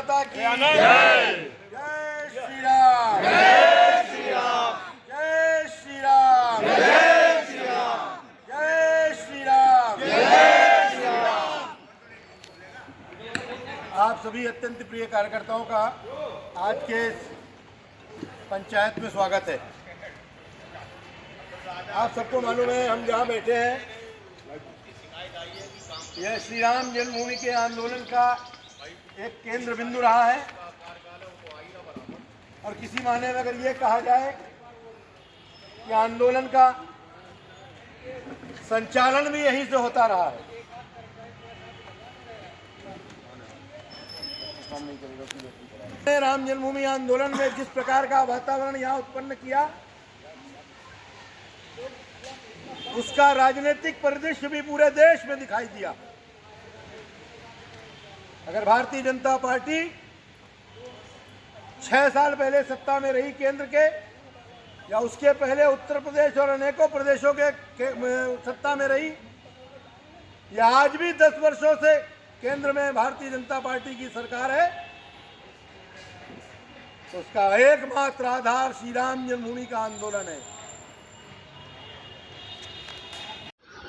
माता की जय। जय श्री राम। जय श्री राम। जय श्री राम। जय श्री राम। जय श्री राम। जय श्री राम। आप सभी अत्यंत प्रिय कार्यकर्ताओं का आज के पंचायत में स्वागत है। आप सबको मालूम है, हम जहाँ बैठे हैं यह श्री राम जन्मभूमि के आंदोलन का एक केंद्र बिंदु रहा है और किसी मायने में अगर ये कहा जाए कि आंदोलन का संचालन भी यहीं से होता रहा है। राम जन्मभूमि आंदोलन में जिस प्रकार का वातावरण यहाँ उत्पन्न किया, उसका राजनीतिक परिदृश्य भी पूरे देश में दिखाई दिया। अगर भारतीय जनता पार्टी 6 साल पहले सत्ता में रही केंद्र के, या उसके पहले उत्तर प्रदेश और अनेकों प्रदेशों के सत्ता में रही, या आज भी 10 वर्षों से केंद्र में भारतीय जनता पार्टी की सरकार है, तो उसका एकमात्र आधार श्री राम जन्मभूमि का आंदोलन है।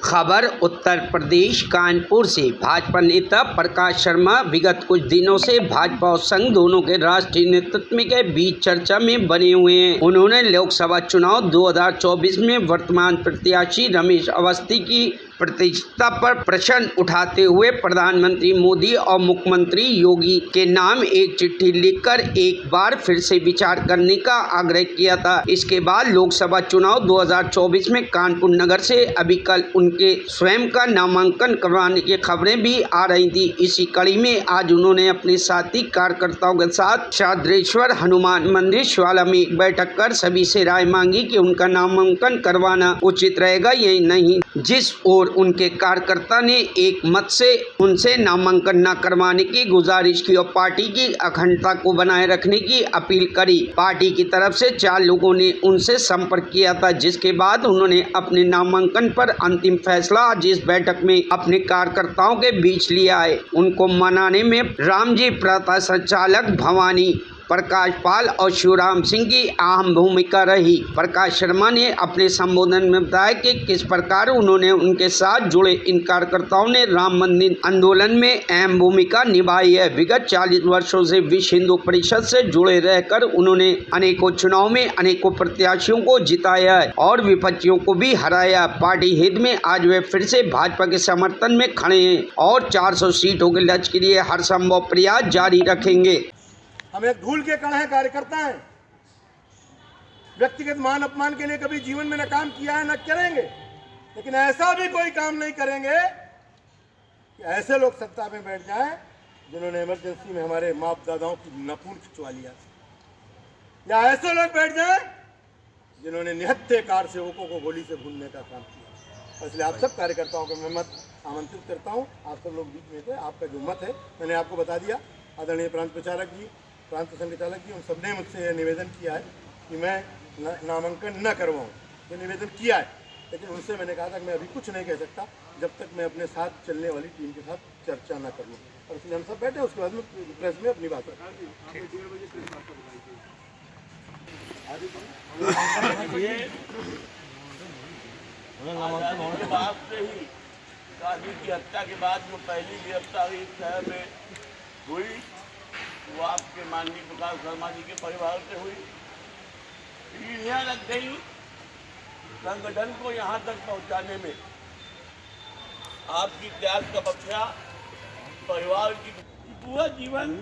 खबर उत्तर प्रदेश कानपुर से। भाजपा नेता प्रकाश शर्मा विगत कुछ दिनों से भाजपा और संघ दोनों के राष्ट्रीय नेतृत्व के बीच चर्चा में बने हुए हैं। उन्होंने लोकसभा चुनाव 2024 में वर्तमान प्रत्याशी रमेश अवस्थी की प्रतिष्ठा पर प्रश्न उठाते हुए प्रधानमंत्री मोदी और मुख्यमंत्री योगी के नाम एक चिट्ठी लिखकर एक बार फिर से विचार करने का आग्रह किया था। इसके बाद लोकसभा चुनाव 2024 में कानपुर नगर से अभी कल उनके स्वयं का नामांकन करवाने की खबरें भी आ रही थी। इसी कड़ी में आज उन्होंने अपने साथी कार्यकर्ताओं के साथ शाद्रेश्वर हनुमान मंदिर शिवाला में एक बैठक कर सभी से राय मांगी कि उनका नामांकन करवाना उचित रहेगा या नहीं, जिस और उनके कार्यकर्ता ने एक मत से उनसे नामांकन न करवाने की गुजारिश की और पार्टी की अखंडता को बनाए रखने की अपील करी। पार्टी की तरफ से 4 लोगों ने उनसे संपर्क किया था, जिसके बाद उन्होंने अपने नामांकन पर अंतिम फैसला आज इस बैठक में अपने कार्यकर्ताओं के बीच लिया है। उनको मनाने में रामजी प्रथा संचालक भवानी प्रकाश पाल और शिवराम सिंह की अहम भूमिका रही। प्रकाश शर्मा ने अपने संबोधन में बताया कि किस प्रकार उन्होंने उनके साथ जुड़े इन कार्यकर्ताओं ने राम मंदिर आंदोलन में अहम भूमिका निभाई है। विगत 40 वर्षों से विश्व हिंदू परिषद से जुड़े रहकर उन्होंने अनेकों चुनाव में अनेकों प्रत्याशियों को जिताया है और विपक्षियों को भी हराया। पार्टी हित में आज वे फिर से भाजपा के समर्थन में खड़े हैं और 400 सीटों के लक्ष्य के लिए हर संभव प्रयास जारी रखेंगे। हम एक धूल के कण हैं, कार्यकर्ता हैं। व्यक्तिगत मान अपमान के लिए कभी जीवन में न काम किया है न करेंगे, लेकिन ऐसा भी कोई काम नहीं करेंगे कि ऐसे लोग सत्ता में बैठ जाएं जिन्होंने इमरजेंसी में हमारे बाप दादाओं की नाखून खिंचवा लिया, या ऐसे लोग बैठ जाएं जिन्होंने निहत्थेकार सेवकों को गोली से भूनने का काम किया। इसलिए आप सब कार्यकर्ताओं को मैं मत आमंत्रित करता हूँ। आप सब लोग बीच में थे, आपका जो मत है मैंने आपको बता दिया। आदरणीय प्रांत प्रचारक जी, प्रांत संचालक जी, उन सबने मुझसे यह निवेदन किया है कि मैं नामांकन न करवाऊँ। ये निवेदन किया है, लेकिन उनसे मैंने कहा था कि मैं अभी कुछ नहीं कह सकता जब तक मैं अपने साथ चलने वाली टीम के साथ चर्चा न कर लूँ। और इसलिए हम सब बैठे, उसके बाद में प्रेस में अपनी बात रखें। गांधी की हत्या के बाद जो पहली गिरफ्तारी इस शहर में हुई, वो आपके माननीय प्रकाश शर्मा जी के परिवार से हुई। पीढ़ियां लग गई संगठन को यहाँ तक पहुँचाने में। आपकी त्याग तपस्या परिवार की पूरा जीवन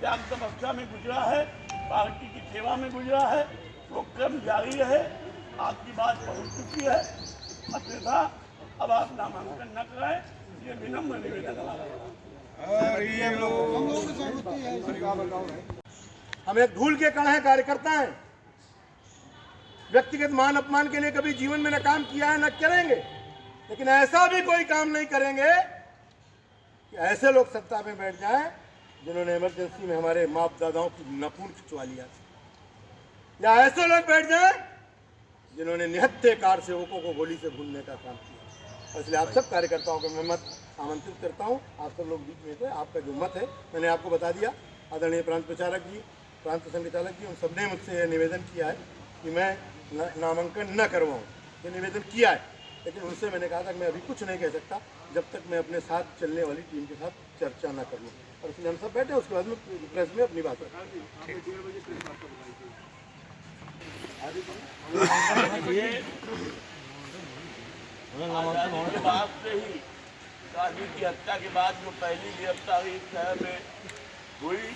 त्याग तपस्या में गुजरा है, पार्टी की सेवा में गुजरा है। वो क्रम जारी रहे। आपकी बात पहुँच चुकी है। अन्यथा अब आप नामांकन न कराएं, ये विनम्र निवेदन हमारा। हम एक धूल के कण हैं, कार्यकर्ता हैं। व्यक्तिगत मान अपमान के लिए कभी जीवन में न काम किया है न करेंगे, लेकिन ऐसा भी कोई काम नहीं करेंगे कि ऐसे लोग सत्ता में बैठ जाएं जिन्होंने इमरजेंसी में हमारे बाप दादाओं की नाखून खिंचवा लिया, या ऐसे लोग बैठ जाएं जिन्होंने निहत्थेकार सेवकों को गोली से भूनने का काम किया। इसलिए आप सब कार्यकर्ताओं को मैं मत आमंत्रित करता हूं। आप सब लोग बीच में थे, आपका जो मत है मैंने आपको बता दिया। आदरणीय प्रांत प्रचारक जी, प्रांत संचालक जी, उन सबने मुझसे यह निवेदन किया है कि मैं नामांकन न करवाऊँ। ये निवेदन किया है, लेकिन उनसे मैंने कहा था कि मैं अभी कुछ नहीं कह सकता जब तक मैं अपने साथ चलने वाली टीम के साथ चर्चा न कर लूँ। और इसलिए हम सब बैठे, उसके बाद में प्रेस में अपनी बात रखें। आज़ादी के बाद से ही गांधी की हत्या के बाद जो पहली गिरफ्तारी शहर में हुई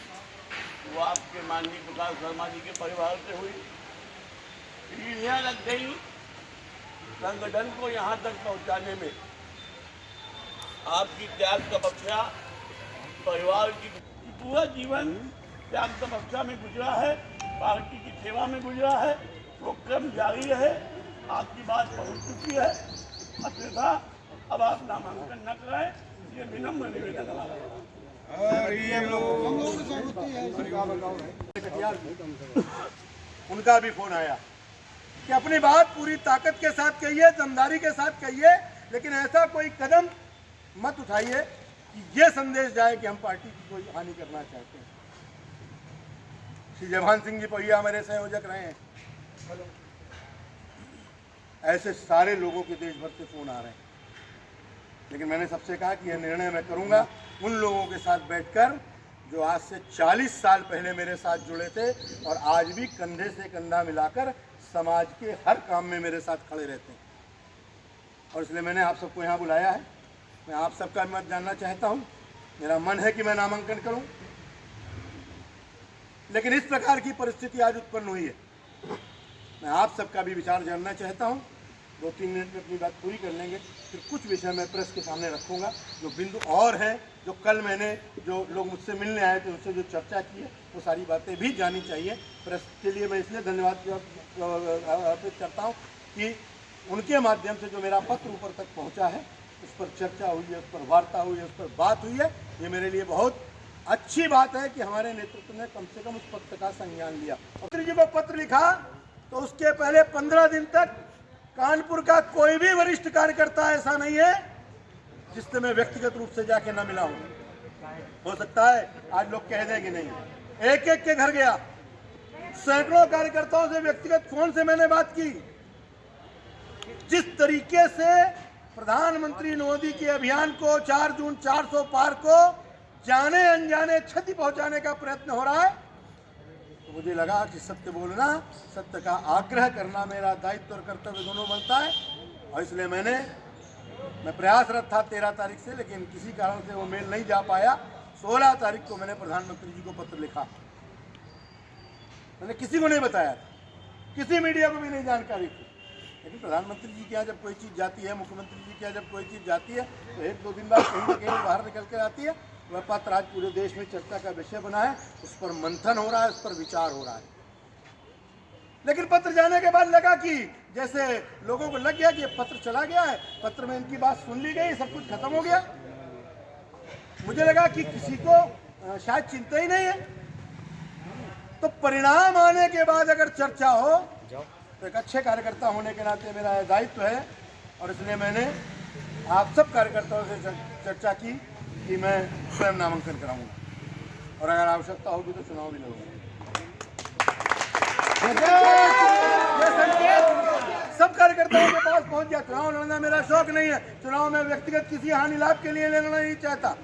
वो आपके माननीय प्रकाश शर्मा जी के परिवार से हुई। पीढ़ियां लग गई संगठन को यहाँ तक पहुँचाने में। आपकी त्याग तपस्या परिवार की पूरा जीवन त्याग तपस्या में गुजरा है, पार्टी की सेवा में गुजरा है। वो क्रम जारी रहे। आपकी बात पहुंच चुकी है। अन्यथा अब आप नामांकन न कराएं, ये विनम्र निवेदन उनका भी फोन आया कि अपनी बात पूरी ताकत के साथ कहिए, दमदारी के साथ कहिए, लेकिन ऐसा कोई कदम मत उठाइए कि ये संदेश जाए कि हम पार्टी की कोई हानि करना चाहते हैं। श्री जयभान सिंह जी पहिया मेरे संयोजक रहे हैं। ऐसे सारे लोगों के देश भर से फोन आ रहे हैं, लेकिन मैंने सबसे कहा कि यह निर्णय मैं करूंगा उन लोगों के साथ बैठकर जो आज से 40 साल पहले मेरे साथ जुड़े थे और आज भी कंधे से कंधा मिलाकर समाज के हर काम में मेरे साथ खड़े रहते हैं। और इसलिए मैंने आप सबको यहाँ बुलाया है। मैं आप सबका मत जानना चाहता हूँ। मेरा मन है कि मैं नामांकन करूँ, लेकिन इस प्रकार की परिस्थिति आज उत्पन्न हुई है। मैं आप सबका भी विचार जानना चाहता हूँ। 2-3 मिनट में अपनी बात पूरी कर लेंगे, फिर कुछ विषय मैं प्रेस के सामने रखूँगा जो बिंदु और हैं, जो कल मैंने जो लोग मुझसे मिलने आए थे उनसे जो चर्चा की है वो सारी बातें भी जानी चाहिए। प्रेस के लिए मैं इसलिए धन्यवाद अर्पित करता हूँ कि उनके माध्यम से जो मेरा पत्र ऊपर तक पहुँचा है, उस पर चर्चा हुई है, उस पर वार्ता हुई है, उस पर बात हुई है। ये मेरे लिए बहुत अच्छी बात है कि हमारे नेतृत्व ने कम से कम उस पत्र का संज्ञान लिया। मंत्री जी को पत्र लिखा तो उसके पहले 15 दिन तक कानपुर का कोई भी वरिष्ठ कार्यकर्ता ऐसा नहीं है जिससे मैं व्यक्तिगत रूप से जाके न मिला हूं। हो सकता है आज लोग कह दें कि नहीं। एक एक के घर गया, सैकड़ों कार्यकर्ताओं से व्यक्तिगत फोन से मैंने बात की। जिस तरीके से प्रधानमंत्री मोदी के अभियान को 4 जून 400 पार को जाने अनजाने क्षति पहुंचाने का प्रयत्न हो रहा है, तो मुझे लगा कि सत्य बोलना, सत्य का आग्रह करना मेरा दायित्व और कर्तव्य दोनों बनता है। और इसलिए मैं प्रयासरत था 13 तारीख से, लेकिन किसी कारण से वो मेल नहीं जा पाया। 16 तारीख को मैंने प्रधानमंत्री जी को पत्र लिखा। मैंने किसी को नहीं बताया, किसी मीडिया को भी नहीं जानकारी थी, लेकिन प्रधानमंत्री जी के यहाँ जब कोई चीज़ जाती है, मुख्यमंत्री जी के यहाँ जब कोई चीज़ जाती है, तो 1-2 दिन बाद कहीं ना कहीं बाहर निकल कर आती है। वह पत्र आज पूरे देश में चर्चा का विषय बना है, उस पर मंथन हो रहा है, उस पर विचार हो रहा है। लेकिन पत्र जाने के बाद लगा कि जैसे लोगों को लग गया कि पत्र चला गया है, पत्र में इनकी बात सुन ली गई, सब कुछ खत्म हो गया। मुझे लगा कि किसी को शायद चिंता ही नहीं है। तो परिणाम आने के बाद अगर चर्चा हो तो एक अच्छे कार्यकर्ता होने के नाते मेरा दायित्व है, और इसलिए मैंने आप सब कार्यकर्ताओं से चर्चा की कि मैं स्वयं नामांकन कराऊंगा और अगर आवश्यकता होगी तो चुनाव भी लड़ूंगा। सब कार्यकर्ताओं के पास पहुंच गया। चुनाव लड़ना मेरा शौक नहीं है। चुनाव में व्यक्तिगत किसी हानि लाभ के लिए लड़ना नहीं चाहता।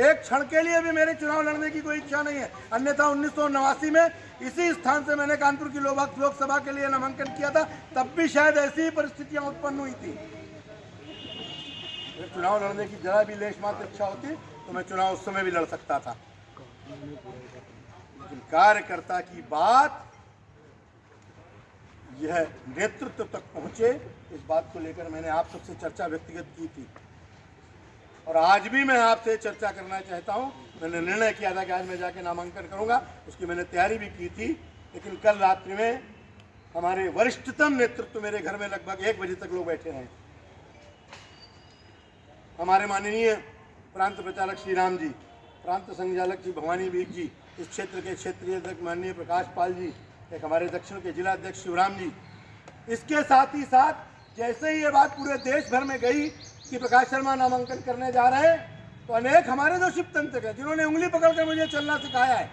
एक क्षण के लिए भी मेरे चुनाव लड़ने की कोई इच्छा नहीं है। अन्यथा 1989 में इसी स्थान से मैंने कानपुर की लोकसभा के लिए नामांकन किया था, तब भी शायद ऐसी ही परिस्थितियां उत्पन्न हुई थी। अगर चुनाव लड़ने की जरा भी लेश मात्र इच्छा होती तो मैं चुनाव उस समय भी लड़ सकता था। लेकिन कार्यकर्ता की बात यह नेतृत्व तक पहुंचे, इस बात को लेकर मैंने आप सबसे चर्चा व्यक्तिगत की थी और आज भी मैं आपसे चर्चा करना चाहता हूं। मैंने निर्णय किया था कि आज मैं जाके नामांकन करूंगा, उसकी मैंने तैयारी भी की थी। लेकिन कल रात्रि में हमारे वरिष्ठतम नेतृत्व मेरे घर में लगभग 1 बजे तक लोग बैठे रहे। हमारे माननीय प्रांत प्रचारक श्री राम जी, प्रांत संचालक जी भवानी बीक जी, इस क्षेत्र के क्षेत्रीय अध्यक्ष माननीय प्रकाश पाल जी, एक हमारे दक्षिण के जिला अध्यक्ष शिवराम जी। इसके साथ ही साथ जैसे ही ये बात पूरे देश भर में गई कि प्रकाश शर्मा नामांकन करने जा रहे हैं, तो अनेक हमारे जो शिवतंत्र हैं जिन्होंने उंगली पकड़कर मुझे चलना सिखाया है,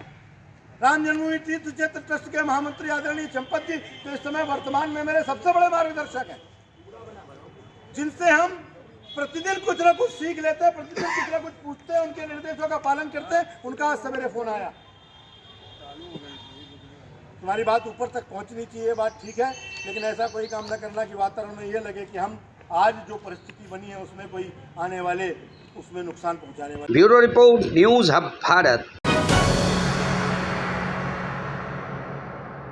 राम जन्मभूमि तीर्थ क्षेत्र ट्रस्ट के महामंत्री आदरणीय चंपत जी, तो इस समय वर्तमान में मेरे सबसे बड़े मार्गदर्शक हैं, जिनसे हम प्रतिदिन कुछ ना कुछ सीख लेते हैं, प्रतिदिन कुछ ना कुछ पूछते हैं, उनके निर्देशों का पालन करते हैं। उनका आज सवेरे फोन आया, तुम्हारी बात ऊपर तक पहुंचनी चाहिए, बात ठीक है, लेकिन ऐसा कोई काम न करना कि वातावरण में ये लगे कि हम आज जो परिस्थिति बनी है उसमें कोई आने वाले उसमें नुकसान पहुंचाने वाले। Bureau report, news hub Bharat.